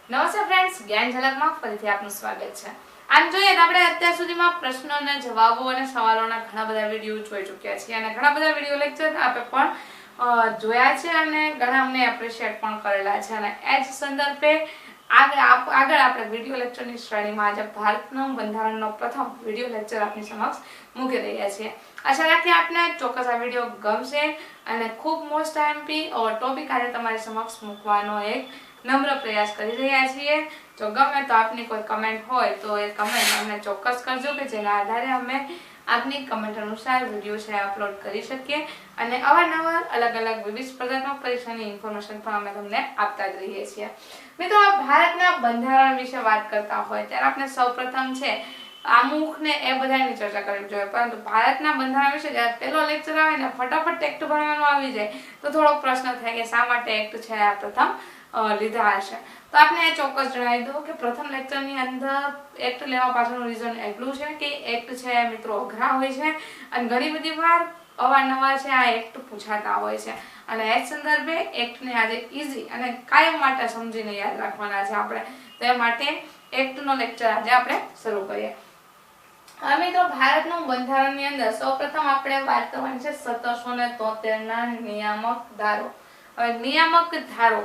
નમસ્તે ફ્રેન્ડ્સ, જ્ઞાન ઝલકમાં ફરીથી આપનું સ્વાગત છે। આમ જોઈએ તો આપણે અત્યાર સુધીમાં પ્રશ્નોના જવાબો અને સવાલોના ઘણા બધા વિડીયો જોઈ ચૂક્યા છીએ અને ઘણા બધા વિડીયો લેક્ચર આપે પણ જોયા છે અને ઘણા અમને એપ્રિશિએટ પણ કરેલા છે અને એ જ સંદર્ભે આગળ આપણે વિડીયો લેક્ચરની શ્રેણીમાં આજે ભારતનું બંધારણનો પ્રથમ વિડીયો લેક્ચર આપની સમક્ષ મૂકી રહ્યા છીએ। આશા રાખીએ આપને ચોક્કસ આ વિડીયો ગમશે અને ખૂબ મોસ્ટ આઈએમપી ટોપિક આજે તમારી સમક્ષ મૂકવાનો એક નમ્ર પ્રયાસ કરી રહ્યા છીએ। જો ગમે તો આપની કોઈ કમેન્ટ હોય તો એ કમેન્ટ અમને ચોક્કસ કરજો કે જેના આધારે અમે આપની કમેન્ટ અનુસાર વિડીયો છે અપલોડ કરી શકીએ અને અવારનવાર અલગ અલગ વિવિધ સ્પર્ધાત્મક પરીક્ષાની ઇન્ફોર્મેશન પણ અમે તમને આપતા જ રહીએ છીએ। મિત્રો, ભારતના બંધારણ વિશે વાત કરતા હોય ત્યારે આપણે સૌપ્રથમ છે આમુખ ને એ બધાની ચર્ચા કરવી જોઈએ, પરંતુ ભારતના બંધારણ વિશે જ્યારે પહેલો લેક્ચર આવે ને ફટાફટ એક્ટ ભણવાનો આવી જાય તો થોડોક પ્રશ્ન થાય કે શા માટે એક્ટ છે આ પ્રથમ લીધા હશે। તો આપને એ ચોક્કસ જણાવી દઉં કે પ્રથમ લેક્ચરની અંદર એક્ટ લેવા પાછળનું રીઝન એટલું છે કે એક્ટ છે મિત્રો અઘરા હોય છે અને ઘણી બધી વાર અવારનવાર છે આ એક્ટ પૂછાતા હોય છે અને એ સંદર્ભે એક્ટને આજે ઈઝી અને કાયમ માટે સમજીને યાદ રાખવાના છે આપણે। તો એ માટે એક્ટનો લેક્ચર આજે આપણે શરૂ કરીએ। હવે મિત્રો, ભારતનું બંધારણની અંદર સૌપ્રથમ આપણે વાત કરવાની છે 1773ના નિયામક ધારો। હવે નિયામક ધારો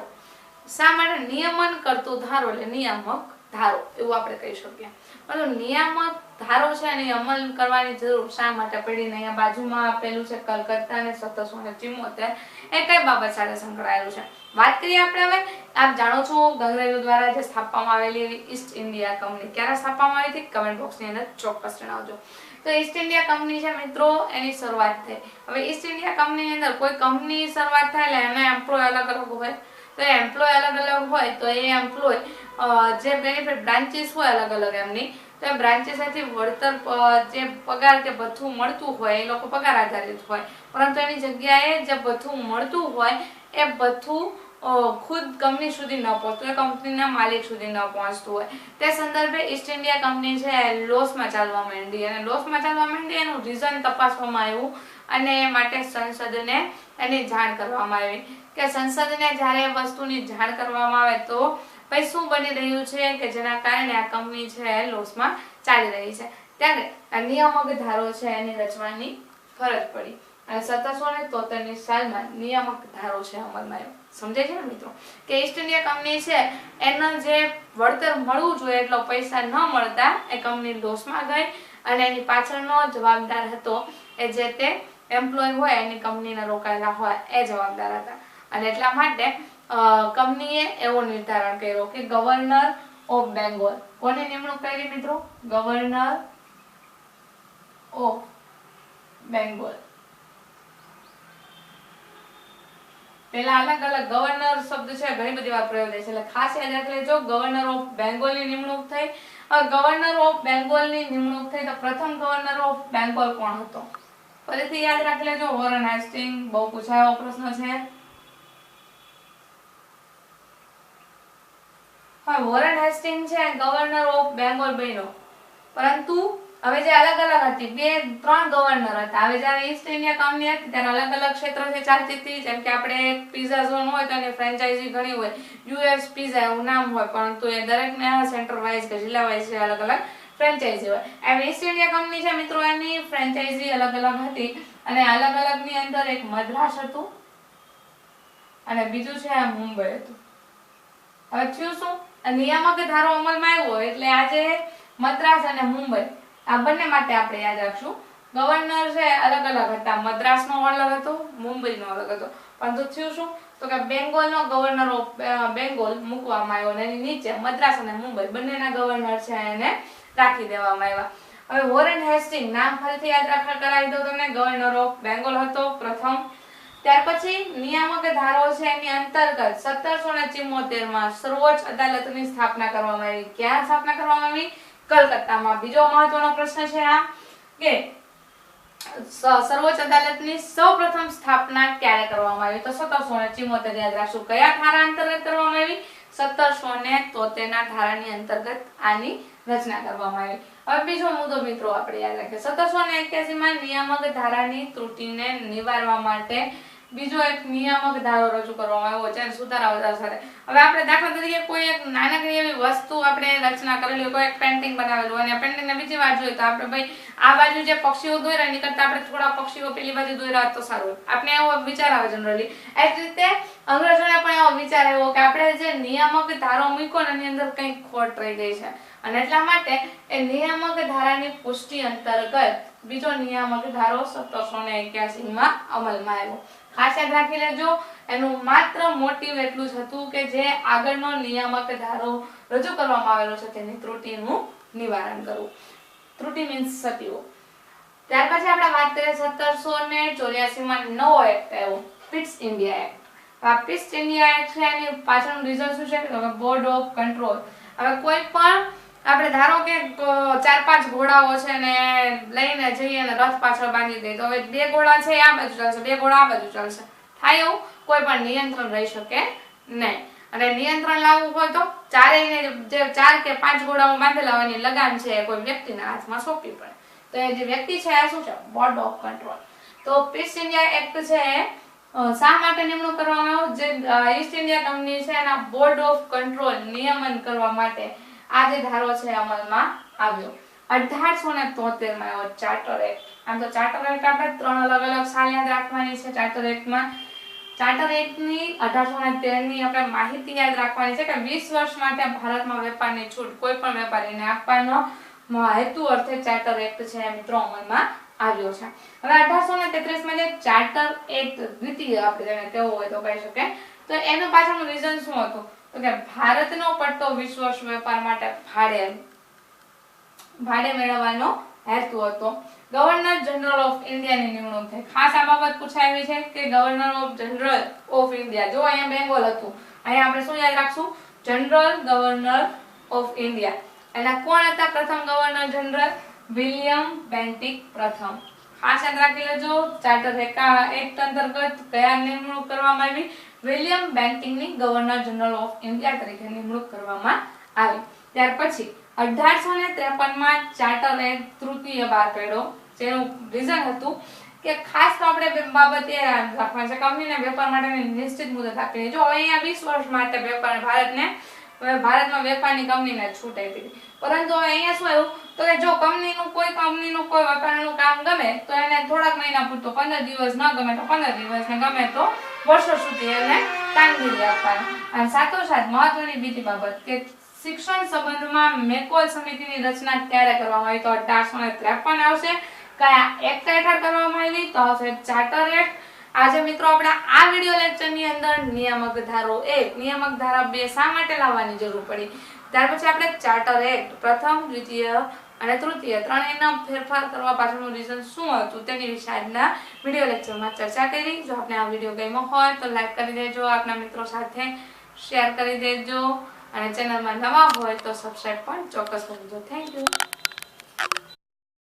શા માટે નિયમન કરતો ધારો એટલે નિયામક ધારો એવું આપણે કહી શકીએ। પરંતુ નિયામક ધારો છે એની અમલ કરવાની જરૂર શા માટે પડી? અહીંયા બાજુમાં આપેલું છે કલકત્તા અને 1774 એ કઈ બાબત સાથે સંકળાયેલું છે? વાત કરીએ આપણે હવે। આપ જાણો છો અંગ્રેજો દ્વારા જે સ્થાપવામાં આવેલી એવી ઈસ્ટ ઇન્ડિયા કંપની ક્યારે સ્થાપવામાં આવી હતી? કમેન્ટ બોક્સની અંદર ચોક્કસ જણાવજો। તો ઈસ્ટ ઇન્ડિયા કંપની છે મિત્રો, એની શરૂઆત થઈ। હવે ઈસ્ટ ઇન્ડિયા કંપનીની અંદર કોઈ કંપની શરૂઆત થાય એટલે એના એમ્પ્લોય અલગ અલગ હોય, તો એમ્પ્લોય અલગ અલગ હોય તો એ એમ્પ્લોય જે બેનિફિટ બ્રાન્ચીસ હોય અલગ અલગ એમની, તો એ બ્રાન્ચીસથી વળતર જે પગાર કે ભથ્થું મળતું હોય એ લોકો પગાર આધારિત હોય, પરંતુ એની જગ્યાએ જે ભથ્થું મળતું હોય એ ભથ્થું ખુદ કંપની સુધી ન પહોંચતું હોય, કંપનીના માલિક સુધી ન પહોંચતું હોય। તે સંદર્ભે ઈસ્ટ ઇન્ડિયા કંપની છે લોસમાં ચાલવા માંડી અને લોસમાં ચાલવા માંડી એનું રીઝન તપાસવામાં આવ્યું અને એ માટે સંસદને એની જાણ કરવામાં આવી કે સંસદને જ્યારે વસ્તુની જાણ કરવામાં આવે તો ભાઈ શું બની રહ્યું છે કે જેના કારણે આ કંપની છે લોસમાં ચાલી રહી છે, ત્યારે આ નિયામક ધારો છે એની રચવાની ફરજ પડી અને 1773ની સાલમાં નિયામક ધારો છે અમલમાં આવ્યો। સમજાય છે ને મિત્રો કે ઈસ્ટ ઇન્ડિયા કંપની છે એનો જે વળતર મળવું જોઈએ એટલો પૈસા ન મળતા એ કંપની લોસમાં ગઈ અને એની પાછળનો જવાબદાર હતો એ જે તે એમ્પ્લોય હોય એની કંપનીના રોકાયેલા હોય એ જવાબદાર હતા અને એટલા માટે કંપનીએ એવો નિર્ધારણ કર્યો કે ગવર્નર ઓફ બેંગોલ, કોની નિમણૂક કરી મિત્રો? Governor of Bengal. પેલા અલગ અલગ ગવર્નર શબ્દ છે ઘણી બધી વાર પ્રયોગ થાય છે એટલે ખાસ યાદ રાખી લેજો। ગવર્નર ઓફ બેંગોલની નિમણૂક થઈ। ગવર્નર ઓફ બેંગોલની નિમણૂક થઈ તો પ્રથમ ગવર્નર ઓફ બેંગોલ કોણ હતો? ફરીથી યાદ રાખી લેજો, વોરન હેસ્ટિંગ, બહુ પૂછાયો પ્રશ્ન છે। હા, વોરન હેસ્ટિંગ છે ગવર્નર ઓફ બેંગોલ બન્યો, પરંતુ હવે જે અલગ અલગ હતી 2-3 ગવર્નર હતા। હવે જ્યારે ઈસ્ટ ઇન્ડિયા કંપની હતી ત્યારે અલગ અલગ ક્ષેત્રથી ચાલતી હતી, જેમ કે આપણે પીઝા ઝોન હોય તો એની ફ્રેન્ચાઇઝી ઘણી હોય, યુએસ પીઝા એવું નામ હોય, પરંતુ એ દરેકને સેન્ટર વાઇઝ કે જિલ્લા વાઇઝ અલગ અલગ ફ્રેન્ચાઇઝી હોય। એમ ઈસ્ટ ઇન્ડિયા કંપની છે મિત્રો એની ફ્રેન્ચાઇઝી અલગ અલગ હતી અને અલગ અલગ ની અંદર એક મદ્રાસ હતું અને બીજું છે મુંબઈ હતું। હવે થયું શું? નિયામક ધારો અમલમાં આવ્યો એટલે આજે મદ્રાસ અને મુંબઈ આ બંને માટે આપણે યાદ રાખશું ગવર્નર છે અલગ અલગ હતા, મદ્રાસનો અલગ હતો, મુંબઈનો અલગ હતો, પરંતુ થયું શું તો કે બેંગોલનો ગવર્નર ઓફ બેંગોલ મૂકવામાં આવ્યો અને એની નીચે મદ્રાસ અને મુંબઈ બંનેના ગવર્નર છે એને રાખી દેવામાં આવ્યા। હવે વોરન હેસ્ટિંગ નામ ફરીથી યાદ કરાવી દઉં તમને, ગવર્નર ઓફ બેંગોલ હતો પ્રથમ। ત્યાર પછી નિયામક ધારો છે એની અંતર્ગત 1774માં સર્વોચ્ચ અદાલતની સ્થાપના કરવામાં આવી। ક્યાં સ્થાપના કરવામાં આવી? કલકત્તામાં। બીજો મહત્વનો પ્રશ્ન છે આ કે સર્વોચ્ચ અદાલતની સૌપ્રથમ સ્થાપના ક્યારે કરવામાં આવી? તો 1774 યાદ રાખશું। કયા ધારા અંતર્ગત કરવામાં આવી? 1773ના ધારાની અંતર્ગત આની રચના કરવામાં આવી। હવે બીજો મુદ્દો મિત્રો આપણે યાદ રાખીએ, 1781માં નિયામક ધારાની ત્રુટિને નિવારવા માટે બીજો એક નિયામક ધારો રજૂ કરવામાં આવ્યો છે સુધારા વધારા સાથે. હવે આપણે દાખલા તરીકે કોઈ એક નાનકડી એવી વસ્તુ આપણે રચના કરેલી હોય, કોઈ એક પેન્ટિંગ બનાવેલું હોય અને પેન્ટિંગને બીજી વાર જોઈએ તો આપણે ભાઈ આ બાજુ જે પક્ષીઓ દોર્યા એની કરતા આપણે થોડા પક્ષીઓ પેલી બાજુ દોર્યા તો સારું. આપણે એવો વિચાર આવે જનરલી. એ જ રીતે અંગ્રેજોને પણ એવો વિચાર આવ્યો કે આપણે જે નિયામક ધારો મૂક્યો ને એની અંદર કંઈક ખોટ રહી ગઈ છે અને એટલા માટે એ નિયામક ધારાની પુષ્ટિ અંતર્ગત બીજો નિયામક ધારો 1781 માં અમલમાં આવ્યો. ખાસ યાદ રાખી લેજો, એનું માત્ર મોટિવ એટલું જ હતું કે જે આગળનો નિયામક ધારો રજૂ કરવામાં આવેલો છે તેની ત્રુટિનું નિવારણ કરવું. ત્રુટિ મીન્સ સતીઓ. ત્યાર પછી આપણે વાત કરીએ 1784 માં નવો એક્ટ આવ્યો, પિટ્સ ઇન્ડિયા એક્ટ. આ પિટ્સ ઇન્ડિયા એક્ટ છે એની પાછળનું રીઝન શું છે કે બોર્ડ ઓફ કંટ્રોલ. હવે કોઈ પણ આપણે ધારો કે 4-5 ઘોડાઓ છે ને લઈને જઈએ અને રથ પાછળ બાંધી દઈએ તો હવે 2 ઘોડા છે આ બાજુ ચાલશે, 2 ઘોડા આ બાજુ ચાલશે. થાય એવું કોઈ પણ નિયંત્રણ રહી શકે નહીં. અને નિયંત્રણ લાવવું હોય તો ચારેયને જે 4 કે 5 ઘોડાઓ બાંધેલા હોય એની લગામ છે કોઈ વ્યક્તિના હાથમાં સોંપવી પડે. તો એ જે વ્યક્તિ છે આ શું છે? Board of control. તો પિટ્સ ઇન્ડિયા એક્ટ છે શા માટે નિમણૂક કરવામાં આવ્યો? જે ઈસ્ટ ઇન્ડિયા કંપની છે એના બોર્ડ ઓફ કંટ્રોલ નિયમન કરવા માટે આ જે ધારો છે અમલમાં આવ્યો. 1873 માં આવ્યો ચાર્ટર એક્ટ. આમ તો ચાર્ટર એક્ટ આપણે 3 અલગ સાલ યાદ રાખવાની છે. ચાર્ટર એક્ટમાં ચાર્ટર એક્ટની 1813 ની આપણે માહિતી યાદ રાખવાની છે કે 20 વર્ષ માટે ભારતમાં વેપારની છૂટ કોઈ પણ વેપારીને આપવાનો હેતુ અર્થે ચાર્ટર એક્ટ છે મિત્રો અમલમાં આવ્યો છે. હવે 1833 માં જે ચાર્ટર એક્ટ દ્વિતીય આપણે જેને કહેવું હોય તો કહી શકે, તો એનું પાછળનું રીઝન શું હતું? તો કે ભારતનો પટ્ટો 20 વર્ષ વેપાર માટે ભાડે મેળવવાનો હેતુ હતો. ગવર્નર જનરલ ઓફ ઇન્ડિયાની નિમણૂક થઈ. ખાસ આ બાબત પૂછાયેલી છે કે governor of general of India. જો અહીંયા બેંગોલ હતું, અહીંયા આપણે શું યાદ રાખશું? General governor of India. એના કોણ હતા પ્રથમ ગવર્નર જનરલ? વિલિયમ બેન્ટિક પ્રથમ. ખાસ યાદ રાખી લેજો, ચાર્ટર એક્ટ અંતર્ગત કયા નિમણૂક કરવામાં આવી? વિલિયમ બેન્ટિકની ગવર્નર જનરલ ઓફ ઇન્ડિયા તરીકે નિમણૂક કરવામાં આવી. ત્યાર પછી 1853 માં ચાર્ટર એક્ટ તૃતીય બહાર પાડ્યો. જેનું રીઝન હતું કે ખાસ તો આપણે બાબત એ રાખવાની છે કંપનીને વેપાર માટેની નિશ્ચિત મુદત આપી. જો અહીંયા 20 વર્ષ માટે વેપાર ભારતમાં વેપારની કંપનીને છૂટ આપી, પરંતુ હવે અહીંયા શું આવ્યું તો કે જો કંપનીનું કોઈ વેપારનું કામ ગમે તો એને થોડાક મહિના પૂરતો 15 દિવસ ન ગમે તો 15 દિવસ ને ગમે તો વર્ષો સુધી એને કામગીરી આપવાની. અને સાથોસાથ મહત્વની બીજી બાબત કે શિક્ષણ સંબંધમાં મેકોલ સમિતિની રચના ક્યારે કરવામાં આવી? તો 1853 આવશે. કયા એક્ટ હેઠળ કરવામાં આવી? તો આવશે ચાર્ટર એક્ટ. આજે મિત્રો આપણે આ વિડિયો લેક્ચરની અંદર નિયામક ધારો 1, નિયામક ધારા 2 શા માટે લાવવાની જરૂર પડી, ત્યાર પછી આપણે ચાર્ટર એક્ટ પ્રથમ, દ્વિતીય અને તૃતીય ત્રણેયનો ફેરફાર કરવા પાછળનું રીઝન શું હતું તેની વિશે આજના વિડિયો લેક્ચરમાં ચર્ચા કરી. જો આપને આ વિડિયો ગમ્યો હોય તો લાઈક કરી દેજો, આપના મિત્રો સાથે શેર કરી દેજો અને ચેનલમાં નવા હોય તો સબસ્ક્રાઇબ પણ ચોક્કસ કરજો. Thank you.